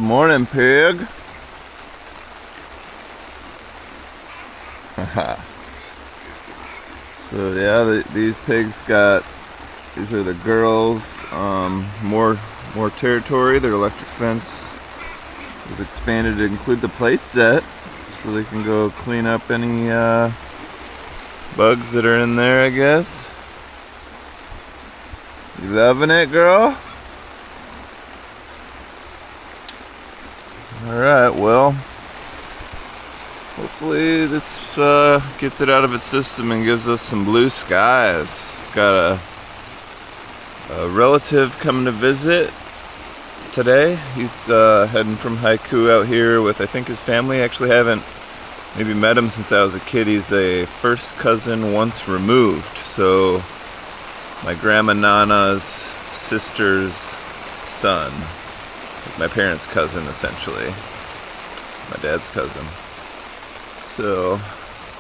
Morning, pig. So yeah, these pigs these are the girls. More territory. Their electric fence was expanded to include the play set, so they can go clean up any bugs that are in there, I guess. You loving it, girl? Alright, well, hopefully this gets it out of its system and gives us some blue skies. Got a relative coming to visit today. He's heading from Haiku out here with, I think, his family. Actually haven't maybe met him since I was a kid. He's a first cousin once removed. So my grandma Nana's sister's son. My parents' cousin, essentially. My dad's cousin. So,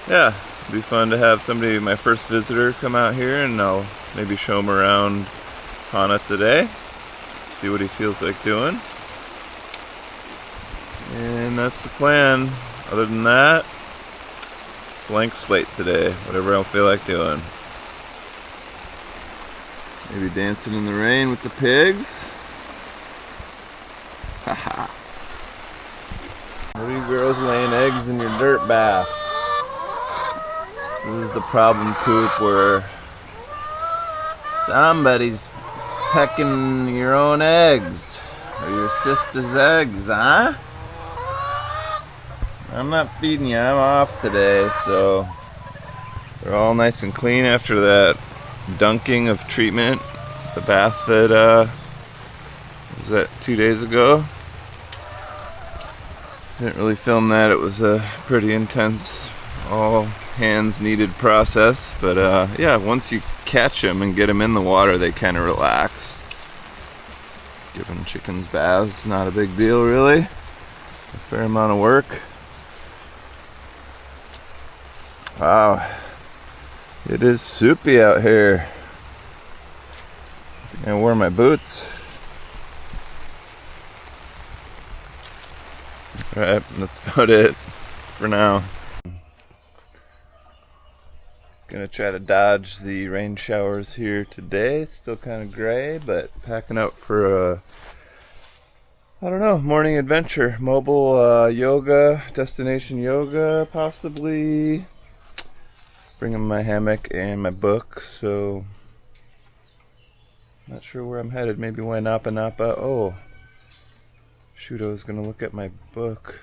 yeah, it'd be fun to have somebody, my first visitor, come out here, and I'll maybe show him around Hana today. See what he feels like doing. And that's the plan. Other than that, blank slate today. Whatever I'll feel like doing. Maybe dancing in the rain with the pigs. Haha. What are you girls laying eggs in your dirt bath? This is the problem poop where somebody's pecking your own eggs. Or your sister's eggs, huh? I'm not feeding you, I'm off today, so they're all nice and clean after that dunking of treatment. The bath that, was that 2 days ago? Didn't really film that. It was a pretty intense, all hands needed process. But yeah, once you catch them and get them in the water, they kind of relax. Giving chickens baths, not a big deal really. A fair amount of work. Wow, it is soupy out here. I think I wore my boots. Alright, that's about it for now. Gonna try to dodge the rain showers here today. It's still kind of gray, but packing up for a, I don't know, morning adventure. Mobile yoga, destination yoga, possibly. Bringing my hammock and my book, so not sure where I'm headed. Maybe Wainapa Napa. Oh. Shoot, I was going to look at my book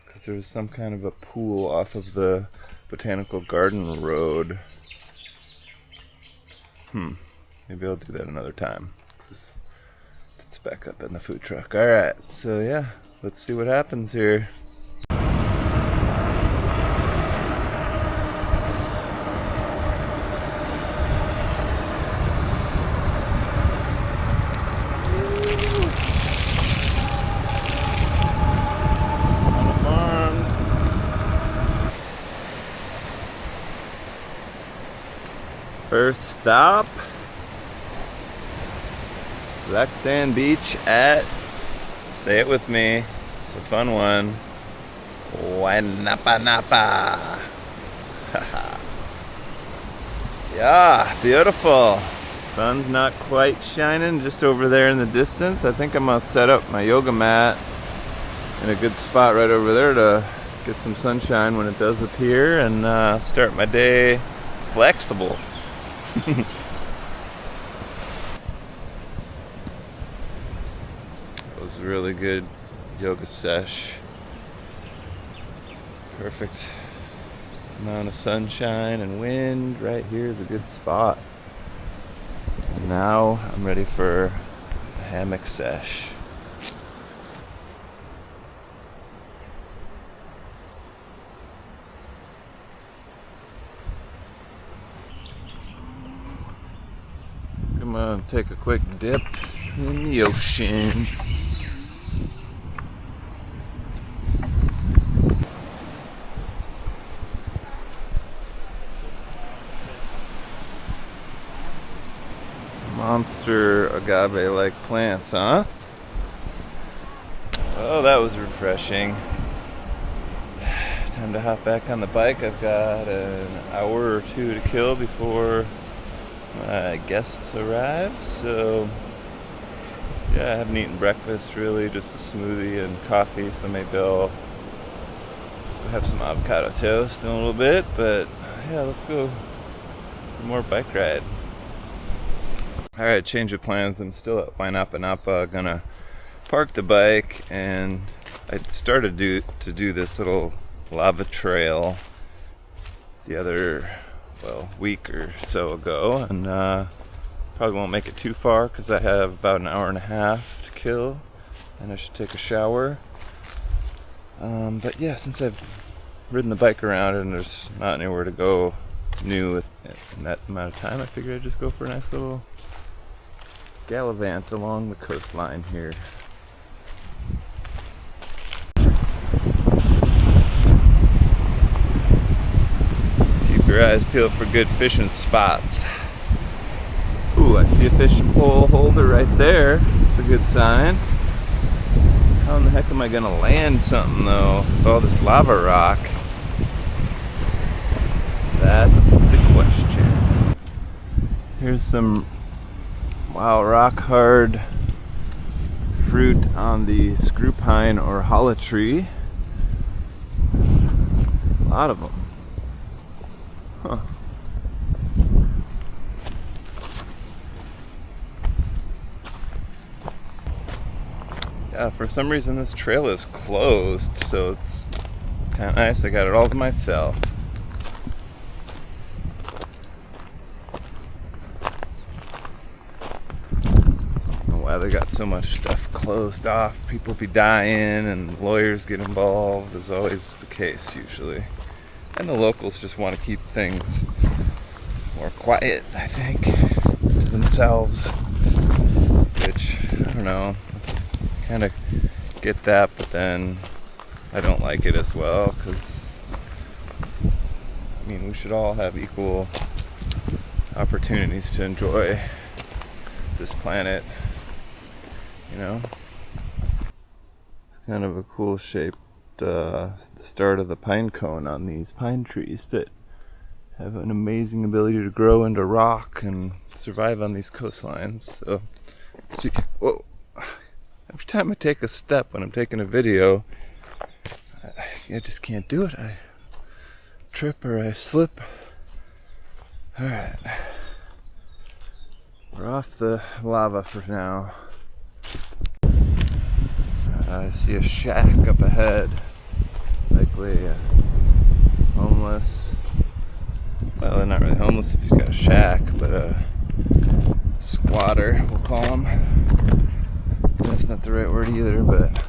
because there was some kind of a pool off of the Botanical Garden Road. Maybe I'll do that another time because it's back up in the food truck. Alright, so yeah, let's see what happens here. First stop, Black Sand Beach at, say it with me, it's a fun one, Wainapa Napa. Yeah, beautiful. Sun's not quite shining, just over there in the distance. I think I'm gonna set up my yoga mat in a good spot right over there to get some sunshine when it does appear and start my day flexible. It was a really good yoga sesh. Perfect amount of sunshine and wind. Right here is a good spot. And now I'm ready for a hammock sesh. I'm gonna take a quick dip in the ocean. Monster agave-like plants, huh? Oh, that was refreshing. Time to hop back on the bike. I've got an hour or two to kill before my guests arrive. So, yeah, I haven't eaten breakfast really, just a smoothie and coffee. So maybe I'll have some avocado toast in a little bit. But yeah, let's go for more bike ride. Alright, change of plans. I'm still at Wainapa. Gonna park the bike, and I started to do this little lava trail the other week or so ago, and probably won't make it too far because I have about an hour and a half to kill, and I should take a shower. But yeah, since I've ridden the bike around and there's not anywhere to go new in that amount of time, I figured I'd just go for a nice little gallivant along the coastline here. Your eyes peeled for good fishing spots. Ooh, I see a fishing pole holder right there. It's a good sign. How in the heck am I gonna land something though with all this lava rock? That's the question. Here's some rock hard fruit on the screw pine or hollow tree. A lot of them. Huh. Yeah, for some reason this trail is closed, so it's kind of nice. I got it all to myself. I don't know why they got so much stuff closed off. People be dying and lawyers get involved, is always the case usually. And the locals just want to keep things more quiet, I think, to themselves. Which, I don't know, kind of get that, but then I don't like it as well, because, I mean, we should all have equal opportunities to enjoy this planet, you know? It's kind of a cool shape. The start of the pine cone on these pine trees that have an amazing ability to grow into rock and survive on these coastlines. So, whoa! Every time I take a step when I'm taking a video, I just can't do it. I trip or I slip. All right, we're off the lava for now. I see a shack up ahead. Likely homeless. Well, they're not really homeless if he's got a shack, but a squatter, we'll call him. That's not the right word either, but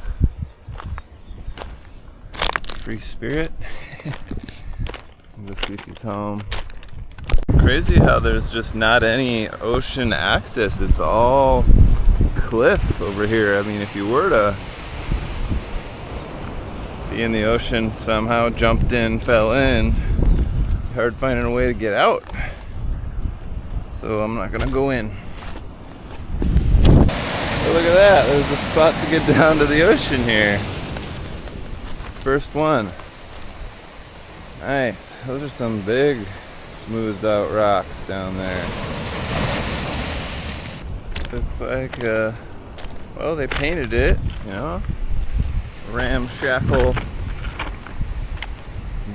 free spirit. Let's see if he's home. Crazy how there's just not any ocean access. It's all cliff over here. I mean, if you were to be in the ocean somehow, jumped in, fell in, hard finding a way to get out. So I'm not gonna go in. Oh, look at that, there's a spot to get down to the ocean here. First one. Nice. Those are some big smoothed out rocks down there. Looks like well, they painted it, you know, ramshackle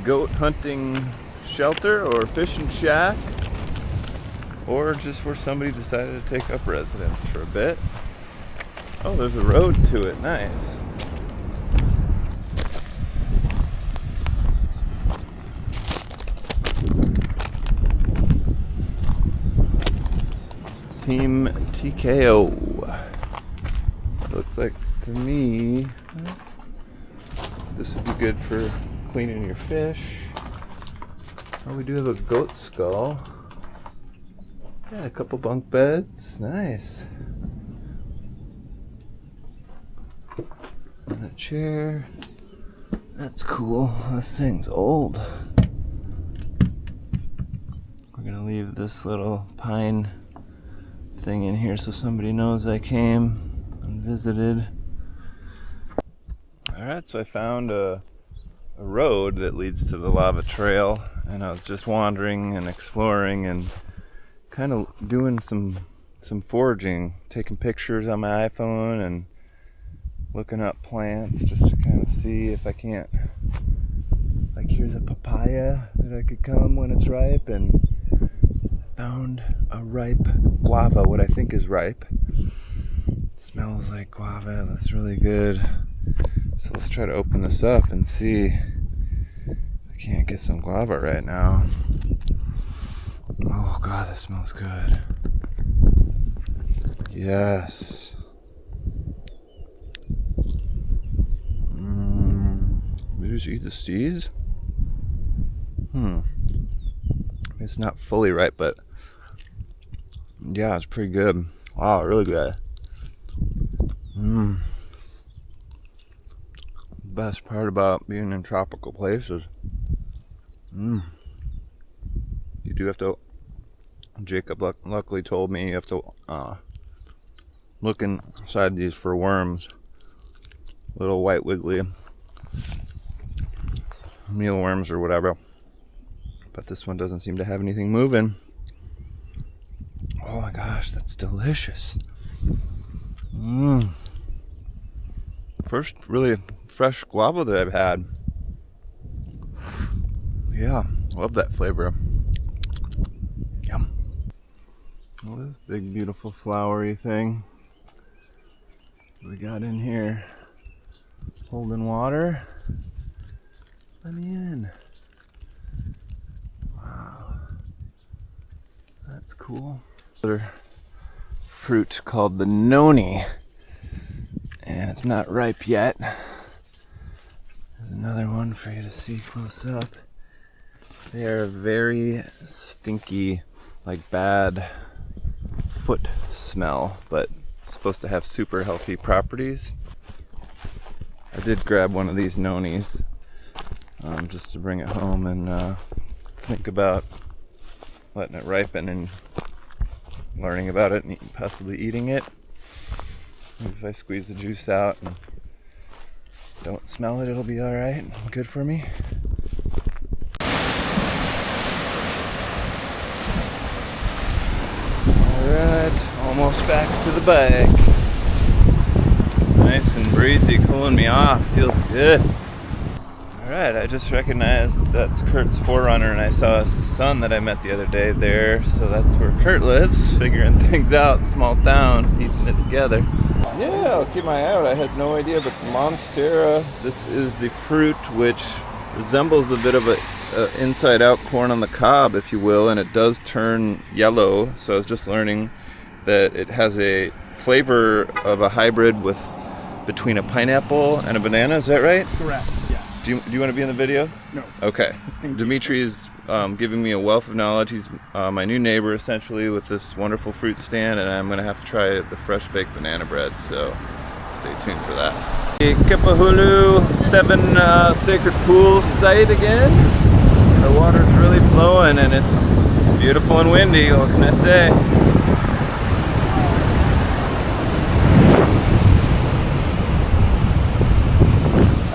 goat hunting shelter or fishing shack, or just where somebody decided to take up residence for a bit. Oh, there's a road to it. Nice. Team TKO. Looks like to me this would be good for cleaning your fish. Oh, we do have a goat skull. Yeah, a couple bunk beds. Nice. And a chair. That's cool. This thing's old. We're gonna leave this little pine thing in here so somebody knows I came and visited. Alright, so I found a road that leads to the lava trail, and I was just wandering and exploring and kind of doing some foraging, taking pictures on my iPhone and looking up plants just to kind of see if I can't, like, here's a papaya that I could come when it's ripe, and found a ripe guava, what I think is ripe. It smells like guava, that's really good. So let's try to open this up and see if I can't get some guava right now. Oh God, that smells good. Yes. We just eat the seeds? It's not fully ripe, but yeah, it's pretty good. Wow, really good. Best part about being in tropical places. You do have to, Jacob luckily told me you have to look inside these for worms. Little white wiggly mealworms or whatever. But this one doesn't seem to have anything moving. Oh my gosh, that's delicious. First really fresh guava that I've had. Yeah, love that flavor. Yum. Well, this big beautiful flowery thing we got in here, holding water. Let me in. Wow, that's cool. Another fruit called the noni, and it's not ripe yet. There's another one for you to see close up. They are very stinky, like bad foot smell, but supposed to have super healthy properties. I did grab one of these nonis just to bring it home and think about letting it ripen and learning about it and possibly eating it. Maybe if I squeeze the juice out and don't smell it, it'll be alright, good for me. Alright, almost back to the bike. Nice and breezy, cooling me off, feels good. Alright, I just recognized that's Kurt's Forerunner, and I saw his son that I met the other day there, so that's where Kurt lives, figuring things out, small town, piecing it together. Yeah, I'll keep my eye out. I had no idea, but the Monstera, this is the fruit which resembles a bit of a inside out corn on the cob, if you will, and it does turn yellow. So I was just learning that it has a flavor of a hybrid between a pineapple and a banana. Is that right? Correct, yeah. Do you want to be in the video? No. Okay. Dimitri is giving me a wealth of knowledge. He's my new neighbor, essentially, with this wonderful fruit stand, and I'm going to have to try the fresh baked banana bread, so stay tuned for that. The Kipahulu 7 Sacred Pool site again. The water's really flowing, and it's beautiful and windy. What can I say?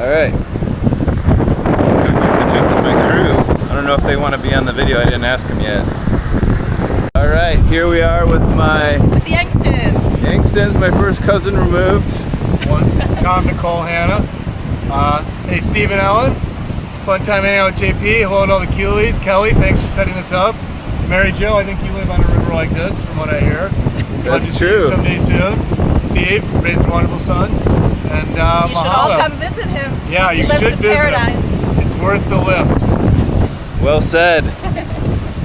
All right. I don't know if they want to be on the video. I didn't ask them yet. All right, here we are with the Youngstons. Youngstons, my first cousin removed. Once Tom, Nicole, Hannah. Hey, Steve and Ellen. Fun time hanging out with JP. Hello to all the Keeleys. Kelly, thanks for setting this up. Mary Jo, I think you live on a river like this, from what I hear. That's true. Someday soon. Steve raised a wonderful son. And You should Mahalo. all come visit him. Yeah, you He lives should in visit paradise. him. It's worth the lift. Well said.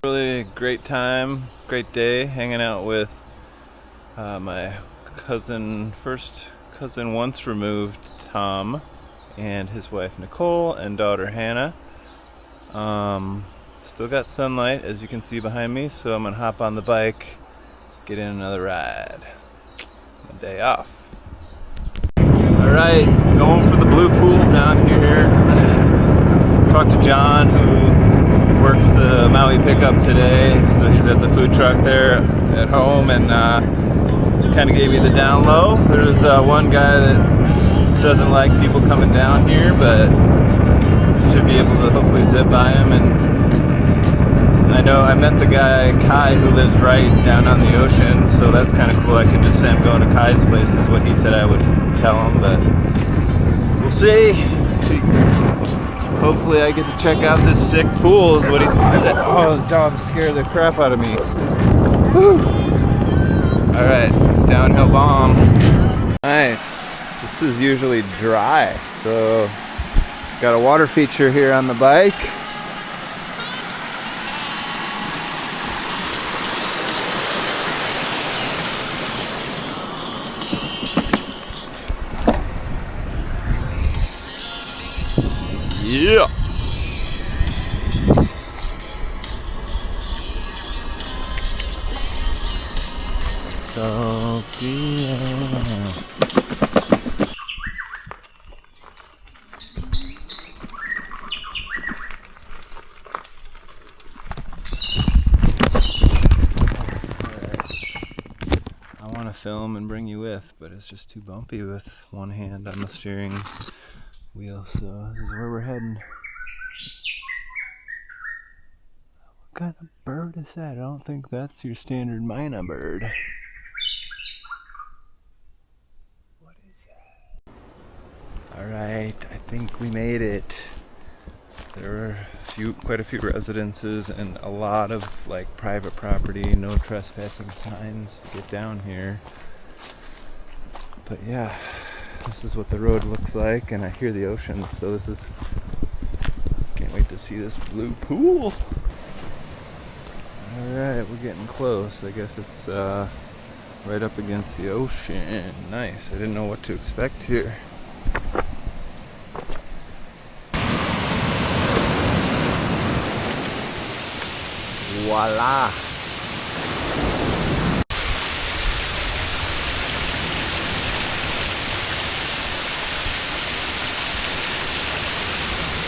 Really great time, great day, hanging out with my first cousin once removed, Tom, and his wife Nicole and daughter Hannah. Still got sunlight, as you can see behind me, so I'm gonna hop on the bike, get in another ride. My day off. Alright, going for the blue pool down here. Talked to John, who works the Maui pickup today, so he's at the food truck there at home, and kind of gave me the down low. There's one guy that doesn't like people coming down here, but should be able to hopefully zip by him. And I know I met the guy Kai who lives right down on the ocean, so that's kind of cool. I could just say I'm going to Kai's place is what he said I would tell him, but we'll see. Hopefully I get to check out this sick pool is what he said. Oh, the dog scared the crap out of me. Whew. All right, downhill bomb. Nice. This is usually dry, so got a water feature here on the bike. Yeah. Salty. I want to film and bring you with, but it's just too bumpy with one hand on the steering wheel, so this is where we're heading. What kind of bird is that? I don't think that's your standard myna bird. What is that? Alright, I think we made it. There were quite a few residences and a lot of like private property, no trespassing signs to get down here. But yeah, this is what the road looks like, and I hear the ocean, so this is, can't wait to see this blue pool. Alright, we're getting close. I guess it's right up against the ocean. Nice, I didn't know what to expect here. Voila!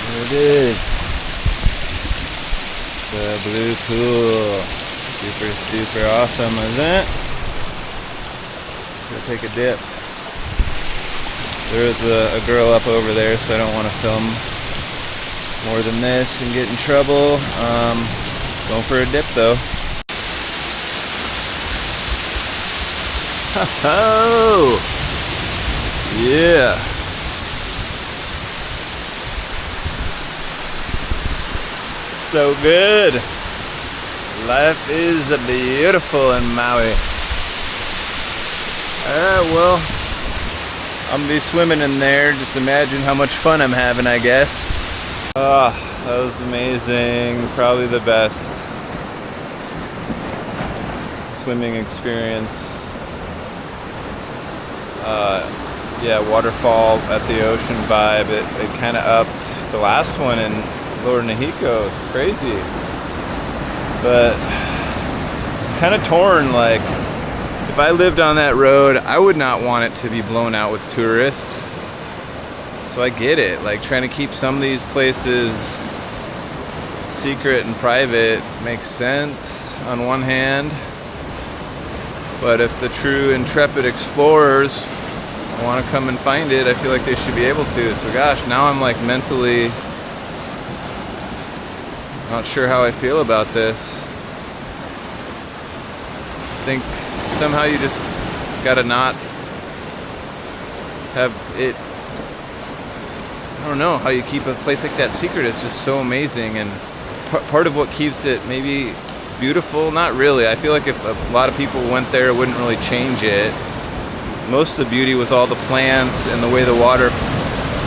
There it is. The blue pool. Super, super awesome, isn't it? Gonna take a dip. There is a girl up over there, so I don't want to film more than this and get in trouble. Going for a dip though. Oh! Yeah! So good! Life is beautiful in Maui. Alright, well, I'm gonna be swimming in there. Just imagine how much fun I'm having, I guess. Ah, that was amazing. Probably the best swimming experience. Yeah, waterfall at the ocean vibe. It kind of upped the last one in Lower Nahiko. It's crazy. But kind of torn. Like, if I lived on that road, I would not want it to be blown out with tourists. So I get it. Like, trying to keep some of these places secret and private makes sense on one hand. But if the true intrepid explorers want to come and find it, I feel like they should be able to. So gosh, now I'm like mentally not sure how I feel about this. I think somehow you just gotta not have it. I don't know how you keep a place like that secret. It's just so amazing, and part of what keeps it maybe beautiful, not really. I feel like if a lot of people went there, it wouldn't really change it. Most of the beauty was all the plants and the way the water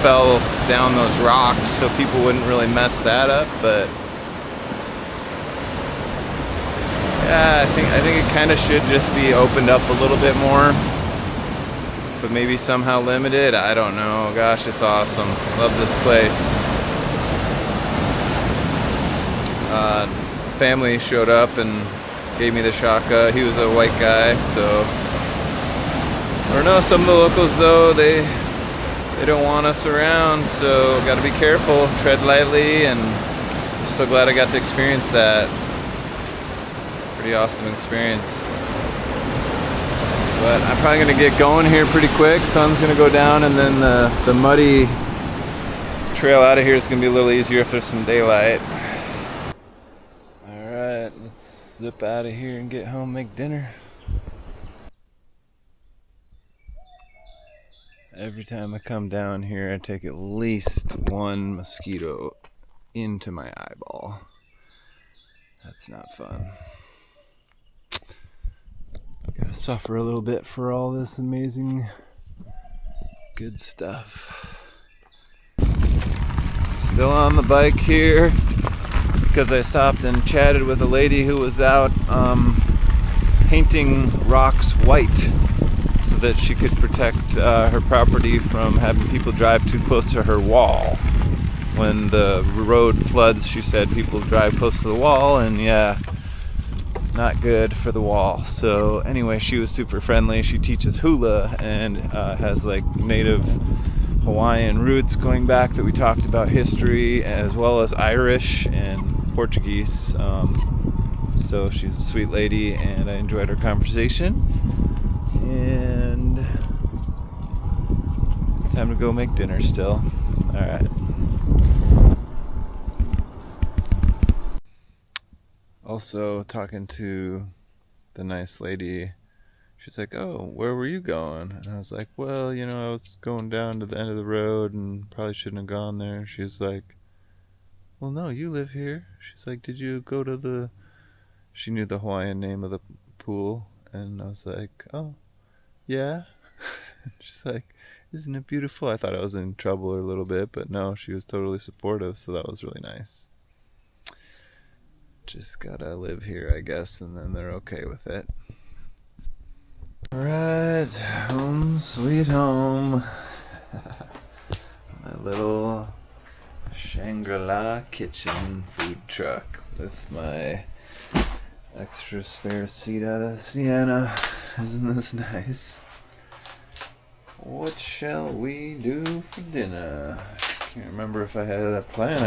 fell down those rocks, so people wouldn't really mess that up. But yeah, I think it kind of should just be opened up a little bit more, but maybe somehow limited. I don't know. Gosh, it's awesome. Love this place. Family showed up and gave me the shaka. He was a white guy, so I don't know. Some of the locals though, they don't want us around, so got to be careful, tread lightly, and I'm so glad I got to experience that. Pretty awesome experience. But I'm probably gonna get going here pretty quick. Sun's gonna go down, and then the muddy trail out of here is gonna be a little easier if there's some daylight. All right, let's zip out of here and get home, make dinner. Every time I come down here, I take at least one mosquito into my eyeball. That's not fun. Gotta suffer a little bit for all this amazing good stuff. Still on the bike here because I stopped and chatted with a lady who was out painting rocks white so that she could protect her property from having people drive too close to her wall. When the road floods, she said people drive close to the wall, and yeah, not good for the wall. So anyway, she was super friendly. She teaches hula and has like native Hawaiian roots going back that we talked about history, as well as Irish and Portuguese. So she's a sweet lady, and I enjoyed our conversation. And time to go make dinner still. All right. Also talking to the nice lady, she's like, oh, where were you going? And I was like, well, I was going down to the end of the road and probably shouldn't have gone there. She's like, well, no, you live here. She's like, did you go to she knew the Hawaiian name of the pool. And I was like, oh, yeah. She's like, isn't it beautiful? I thought I was in trouble a little bit, but no, she was totally supportive, so that was really nice. Just gotta live here, I guess, and then they're okay with it. Alright, home sweet home. My little Shangri-La kitchen food truck with my extra spare seat out of Sienna. Isn't this nice? What shall we do for dinner? Can't remember if I had a plan.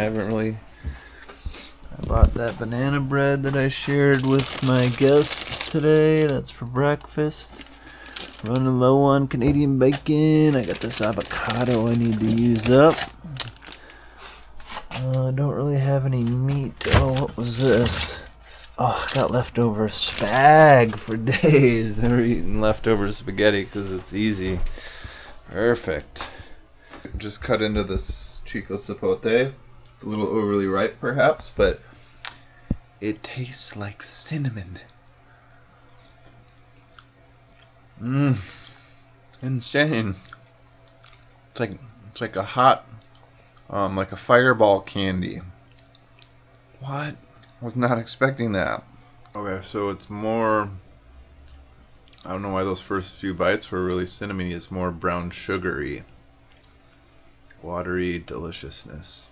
I bought that banana bread that I shared with my guests today. That's for breakfast. Running low on Canadian bacon. I got this avocado I need to use up. I don't really have any meat. Oh, what was this? Oh, I got leftover spag for days. Never eaten leftover spaghetti because it's easy. Perfect. Just cut into this chico sapote. It's a little overly ripe perhaps, but it tastes like cinnamon. Insane. It's like a hot, like a fireball candy. What? Was not expecting that. Okay, so it's more, I don't know why those first few bites were really cinnamony. It's more brown sugary. Watery deliciousness.